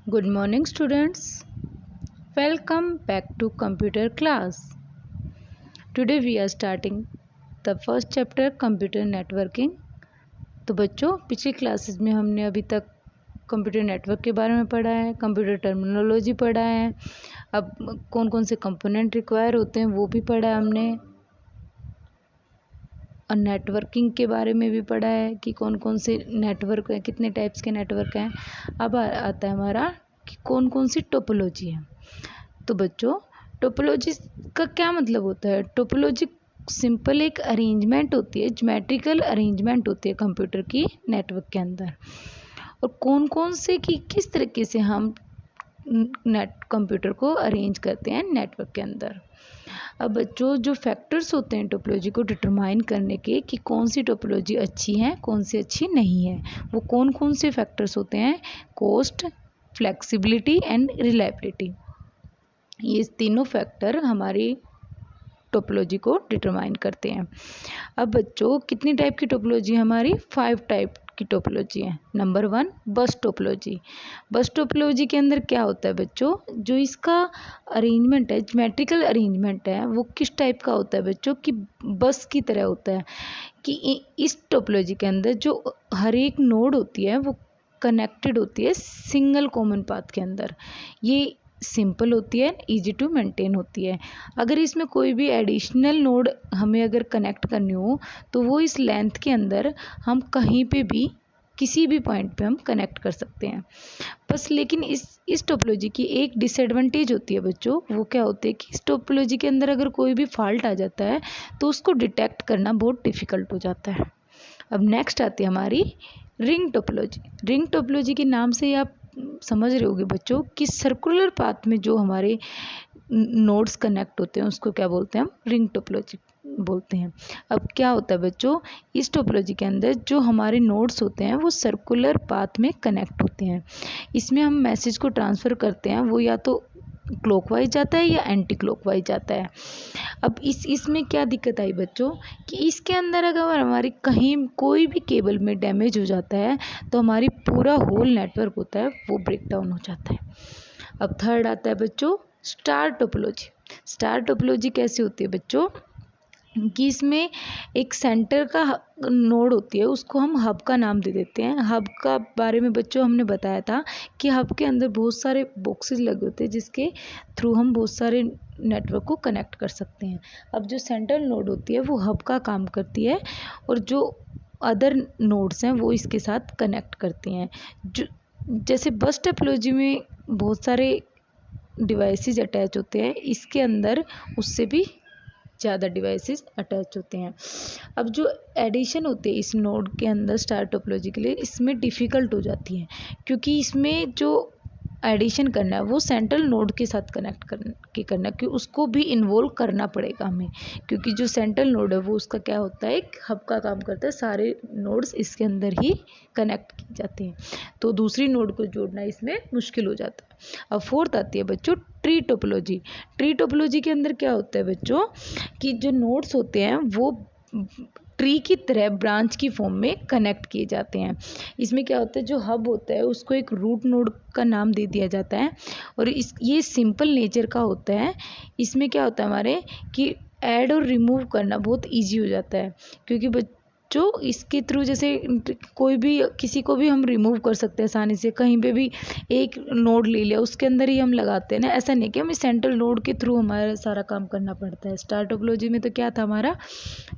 Good morning, students. Welcome back to computer class. Today we are starting the first chapter computer networking. तो बच्चों पिछली classes में हमने अभी तक कंप्यूटर नेटवर्क के बारे में पढ़ा है, कंप्यूटर टर्मिनोलॉजी पढ़ा है, अब कौन कौन से कंपोनेंट रिक्वायर होते हैं वो भी पढ़ा है हमने, और नेटवर्किंग के बारे में भी पढ़ा है कि कौन कौन से नेटवर्क हैं, कितने टाइप्स के नेटवर्क हैं। अब आता है हमारा कि कौन कौन सी टोपोलॉजी है। तो बच्चों टोपोलॉजी का क्या मतलब होता है? टोपोलॉजी सिंपल एक अरेंजमेंट होती है, ज्योमेट्रिकल अरेंजमेंट होती है कंप्यूटर की नेटवर्क के अंदर, और कौन कौन से कि किस तरीके से हम कंप्यूटर को अरेंज करते हैं नेटवर्क के अंदर। अब बच्चों जो फैक्टर्स होते हैं टोपोलॉजी को डिटरमाइन करने के कि कौन सी टोपोलॉजी अच्छी है कौन सी अच्छी नहीं है, वो कौन कौन से फैक्टर्स होते हैं? Cost, flexibility and reliability. ये तीनों फैक्टर हमारी टोपोलॉजी को डिटरमाइन करते हैं। अब बच्चों कितनी टाइप की टोपोलॉजी है हमारी? 5 टाइप की टोपोलॉजी है। नंबर 1 बस टोपोलॉजी। बस टोपोलॉजी के अंदर क्या होता है बच्चों? जो इसका अरेंजमेंट है, ज्योमेट्रिकल अरेंजमेंट है, वो किस टाइप का होता है बच्चों? कि बस की तरह होता है कि इस टोपोलॉजी के अंदर जो हर एक नोड होती है वो कनेक्टेड होती है सिंगल कॉमन पाथ के अंदर। ये सिंपल होती है, इजी टू मेंटेन होती है। अगर इसमें कोई भी एडिशनल नोड हमें अगर कनेक्ट करनी हो तो वो इस लेंथ के अंदर हम कहीं पे भी किसी भी पॉइंट पे हम कनेक्ट कर सकते हैं। बस लेकिन इस टोपोलॉजी की एक डिसएडवांटेज होती है बच्चों, वो क्या होती है कि इस टोपोलॉजी के अंदर अगर कोई भी फॉल्ट आ जाता है तो उसको डिटेक्ट करना बहुत डिफ़िकल्ट हो जाता है। अब नेक्स्ट आती है हमारी रिंग टोपोलॉजी। रिंग टोपोलॉजी के नाम से आप समझ रहे होगे बच्चों कि सर्कुलर पाथ में जो हमारे नोड्स कनेक्ट होते हैं उसको क्या बोलते हैं? हम रिंग टोपोलॉजी बोलते हैं। अब क्या होता है बच्चों, इस टोपोलॉजी के अंदर जो हमारे नोड्स होते हैं वो सर्कुलर पाथ में कनेक्ट होते हैं। इसमें हम मैसेज को ट्रांसफ़र करते हैं, वो या तो क्लॉकवाइज जाता है या एंटी क्लॉकवाइज जाता है। अब इसमें क्या दिक्कत आई बच्चों कि इसके अंदर अगर हमारी कहीं कोई भी केबल में डैमेज हो जाता है तो हमारी पूरा होल नेटवर्क होता है वो ब्रेक डाउन हो जाता है। अब थर्ड आता है बच्चों स्टार टोपोलॉजी। स्टार टोपोलॉजी कैसी होती है बच्चों कि इसमें एक सेंटर का नोड होती है, उसको हम हब का नाम दे देते हैं। हब का बारे में बच्चों हमने बताया था कि हब के अंदर बहुत सारे बॉक्सेस लगे होते हैं जिसके थ्रू हम बहुत सारे नेटवर्क को कनेक्ट कर सकते हैं। अब जो सेंट्रल नोड होती है वो हब का काम करती है और जो अदर नोड्स हैं वो इसके साथ कनेक्ट करती हैं। जो जैसे बस टोपोलॉजी में बहुत सारे डिवाइसेस अटैच होते हैं, इसके अंदर उससे भी ज़्यादा डिवाइसेस अटैच होते हैं। अब जो एडिशन होती है इस नोड के अंदर स्टार टोपोलॉजी के लिए, इसमें डिफ़िकल्ट हो जाती है क्योंकि इसमें जो एडिशन करना है वो सेंट्रल नोड के साथ कनेक्ट करना कि उसको भी इन्वॉल्व करना पड़ेगा हमें, क्योंकि जो सेंट्रल नोड है वो उसका क्या होता है, एक हब का काम करता है। सारे नोड्स इसके अंदर ही कनेक्ट किए जाते हैं, तो दूसरी नोड को जोड़ना इसमें मुश्किल हो जाता है। अब फोर्थ आती है बच्चों ट्री टोपोलॉजी। ट्री टोपोलॉजी के अंदर क्या होता है बच्चों कि जो नोड्स होते हैं वो ट्री की तरह ब्रांच की फॉर्म में कनेक्ट किए जाते हैं। इसमें क्या होता है, जो हब होता है उसको एक रूट नोड का नाम दे दिया जाता है और ये सिंपल नेचर का होता है। इसमें क्या होता है हमारे कि ऐड और रिमूव करना बहुत इजी हो जाता है, क्योंकि जो इसके थ्रू जैसे कोई भी किसी को भी हम रिमूव कर सकते हैं आसानी से। कहीं पे भी एक नोड ले लिया उसके अंदर ही हम लगाते हैं ना, ऐसा नहीं कि हमें सेंट्रल नोड के थ्रू हमारा सारा काम करना पड़ता है। स्टार टोपोलॉजी में तो क्या था हमारा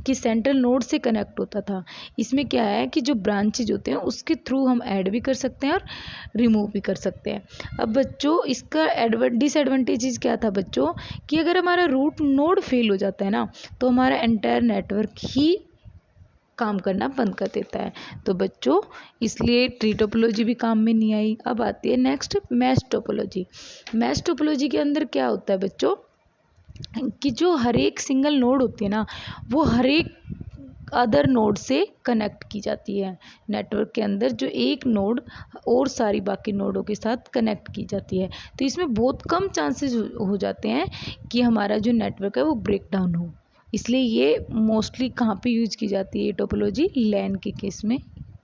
कि सेंट्रल नोड से कनेक्ट होता था। इसमें क्या है कि जो ब्रांचेज होते हैं उसके थ्रू हम ऐड भी कर सकते हैं और रिमूव भी कर सकते हैं। अब बच्चों इसका डिसएडवांटेजेस क्या था बच्चों कि अगर हमारा रूट नोड फेल हो जाता है ना तो हमारा एंटायर नेटवर्क ही काम करना बंद कर देता है। तो बच्चों इसलिए ट्री टोपोलॉजी भी काम में नहीं आई। अब आती है next mesh topology. Mesh topology के अंदर क्या होता है बच्चों कि जो हर एक सिंगल नोड होती है ना वो हर एक अदर नोड से कनेक्ट की जाती है। नेटवर्क के अंदर जो एक नोड और सारी बाकी नोडों के साथ कनेक्ट की जाती है, तो इसमें बहुत कम चांसेस हो जाते हैं कि हमारा जो नेटवर्क है वो ब्रेक डाउन हो। इसलिए ये मोस्टली कहाँ पे यूज की जाती है टोपोलॉजी? लैन के केस में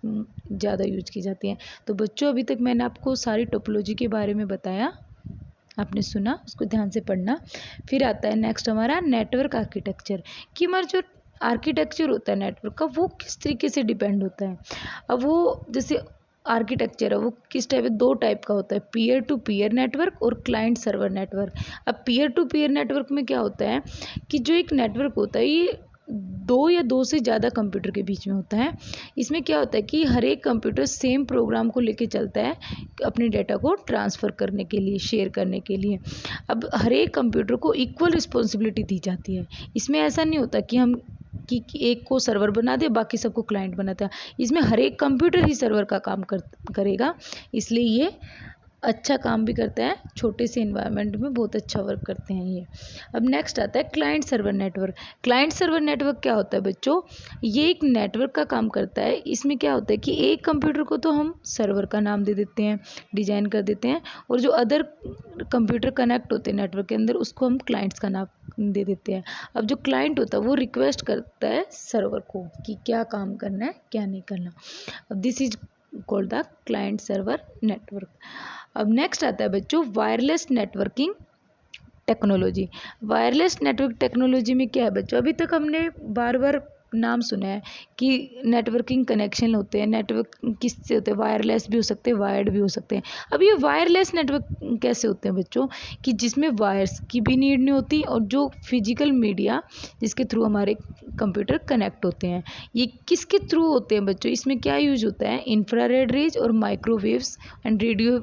ज़्यादा यूज की जाती हैं। तो बच्चों अभी तक मैंने आपको सारी टोपोलॉजी के बारे में बताया, आपने सुना, उसको ध्यान से पढ़ना। फिर आता है नेक्स्ट हमारा नेटवर्क आर्किटेक्चर, कि हमारा जो आर्किटेक्चर होता है नेटवर्क का वो किस तरीके से डिपेंड होता है। अब वो जैसे आर्किटेक्चर है वो किस टाइप, 2 टाइप का होता है, पीयर टू पीयर नेटवर्क और क्लाइंट सर्वर नेटवर्क। अब पीयर टू पीयर नेटवर्क में क्या होता है कि जो एक नेटवर्क होता है ये 2 या 2 से ज़्यादा कंप्यूटर के बीच में होता है। इसमें क्या होता है कि हर एक कंप्यूटर सेम प्रोग्राम को लेके चलता है अपने डेटा को ट्रांसफ़र करने के लिए, शेयर करने के लिए। अब हर एक कंप्यूटर को इक्वल रिस्पॉन्सिबिलिटी दी जाती है। इसमें ऐसा नहीं होता कि हम कि एक को सर्वर बना दे बाकी सबको क्लाइंट बनाता है। इसमें हर एक कंप्यूटर ही सर्वर का काम करेगा, इसलिए ये अच्छा काम भी करता है, छोटे से इन्वायरमेंट में बहुत अच्छा वर्क करते हैं ये। अब नेक्स्ट आता है client server network. Client server network क्या होता है बच्चों, ये एक नेटवर्क का काम करता है। इसमें क्या होता है कि एक कंप्यूटर को तो हम सर्वर का नाम दे देते हैं, डिजाइन कर देते हैं, और जो अदर कंप्यूटर कनेक्ट होते हैं नेटवर्क के अंदर उसको हम क्लाइंट्स का नाम दे देते हैं। अब जो क्लाइंट होता है वो रिक्वेस्ट करता है सर्वर को कि क्या काम करना है क्या नहीं करना। अब this is called the client server network. अब नेक्स्ट आता है बच्चों wireless networking technology. Wireless network technology में क्या है बच्चों, अभी तक हमने बार बार नाम सुना है कि नेटवर्किंग कनेक्शन होते हैं, नेटवर्क किससे होते हैं, वायरलेस भी हो सकते हैं, वायर्ड भी हो सकते हैं। अब ये वायरलेस नेटवर्क कैसे होते हैं बच्चों, कि जिसमें वायर्स की भी नीड नहीं होती और जो फिजिकल मीडिया जिसके थ्रू हमारे कंप्यूटर कनेक्ट होते हैं, ये किसके थ्रू होते हैं बच्चों, इसमें क्या यूज होता है, इंफ्रारेड रेज और microwaves and radio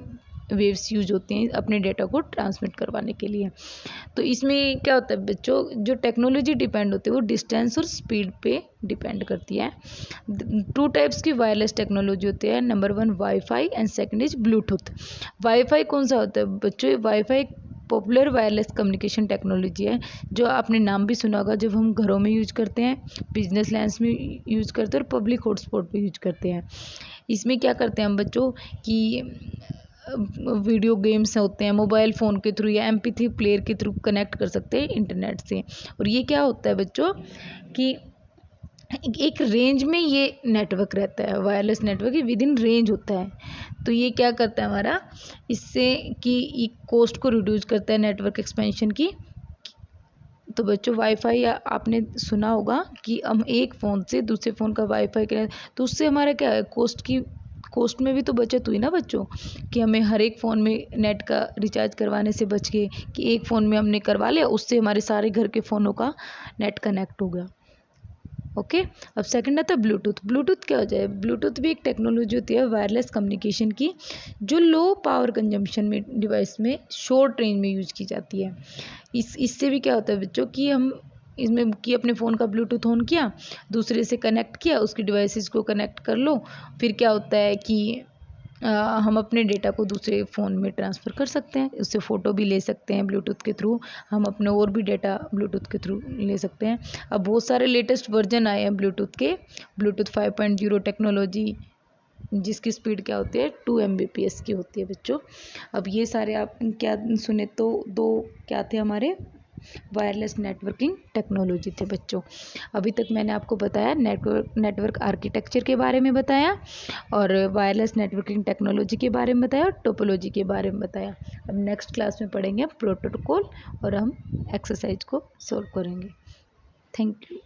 waves use होते हैं अपने डेटा को ट्रांसमिट करवाने के लिए। तो इसमें क्या होता है बच्चों, जो टेक्नोलॉजी डिपेंड होती है वो डिस्टेंस और स्पीड पे डिपेंड करती है। 2 टाइप्स की वायरलेस टेक्नोलॉजी होती है, number 1 wifi and second is Bluetooth. Wifi कौन सा होता है बच्चों, wifi popular wireless communication technology है, जो आपने नाम भी सुना होगा, जब हम घरों में यूज करते हैं, बिजनेस लैंड्स में यूज करते हैं और पब्लिक हॉटस्पॉट पे यूज करते हैं। इसमें क्या करते हैं हम बच्चों कि वीडियो गेम्स होते हैं मोबाइल फ़ोन के थ्रू या MP3 प्लेयर के थ्रू कनेक्ट कर सकते हैं इंटरनेट से। और ये क्या होता है बच्चों कि एक रेंज में ये नेटवर्क रहता है, wireless network with in range होता है। तो ये क्या करता है हमारा, इससे कि कॉस्ट को रिड्यूस करता है नेटवर्क एक्सपेंशन की। तो बच्चों वाईफाई या आपने सुना होगा कि हम एक फ़ोन से दूसरे फ़ोन का वाईफाई करें तो उससे हमारा क्या है, कॉस्ट में भी तो बचत हुई ना बच्चों, कि हमें हर एक फ़ोन में नेट का रिचार्ज करवाने से बच के कि एक फ़ोन में हमने करवा लिया, उससे हमारे सारे घर के फ़ोनों का नेट कनेक्ट हो गया। ओके। अब सेकंड आता है ब्लूटूथ। ब्लूटूथ क्या हो जाए, ब्लूटूथ भी एक टेक्नोलॉजी होती है वायरलेस कम्युनिकेशन की, जो लो पावर कंजम्पशन में डिवाइस में शॉर्ट रेंज में यूज की जाती है। इससे भी क्या होता है बच्चों कि हम इसमें कि अपने फ़ोन का ब्लूटूथ ऑन किया, दूसरे से कनेक्ट किया, उसकी डिवाइसेस को कनेक्ट कर लो, फिर क्या होता है कि हम अपने डेटा को दूसरे फ़ोन में ट्रांसफ़र कर सकते हैं, उससे फ़ोटो भी ले सकते हैं ब्लूटूथ के थ्रू, हम अपने और भी डेटा ब्लूटूथ के थ्रू ले सकते हैं। अब बहुत सारे लेटेस्ट वर्जन आए हैं ब्लूटूथ के, ब्लूटूथ 5.0 टेक्नोलॉजी, जिसकी स्पीड क्या होती है 2 Mbps की होती है बच्चों। अब ये सारे आप क्या सुने तो 2 क्या थे हमारे वायरलेस नेटवर्किंग टेक्नोलॉजी थे बच्चों। अभी तक मैंने आपको बताया नेटवर्क आर्किटेक्चर के बारे में बताया, और वायरलेस नेटवर्किंग टेक्नोलॉजी के बारे में बताया, और टोपोलॉजी के बारे में बताया। अब नेक्स्ट क्लास में पढ़ेंगे प्रोटोकॉल और हम एक्सरसाइज को सॉल्व करेंगे। Thank you.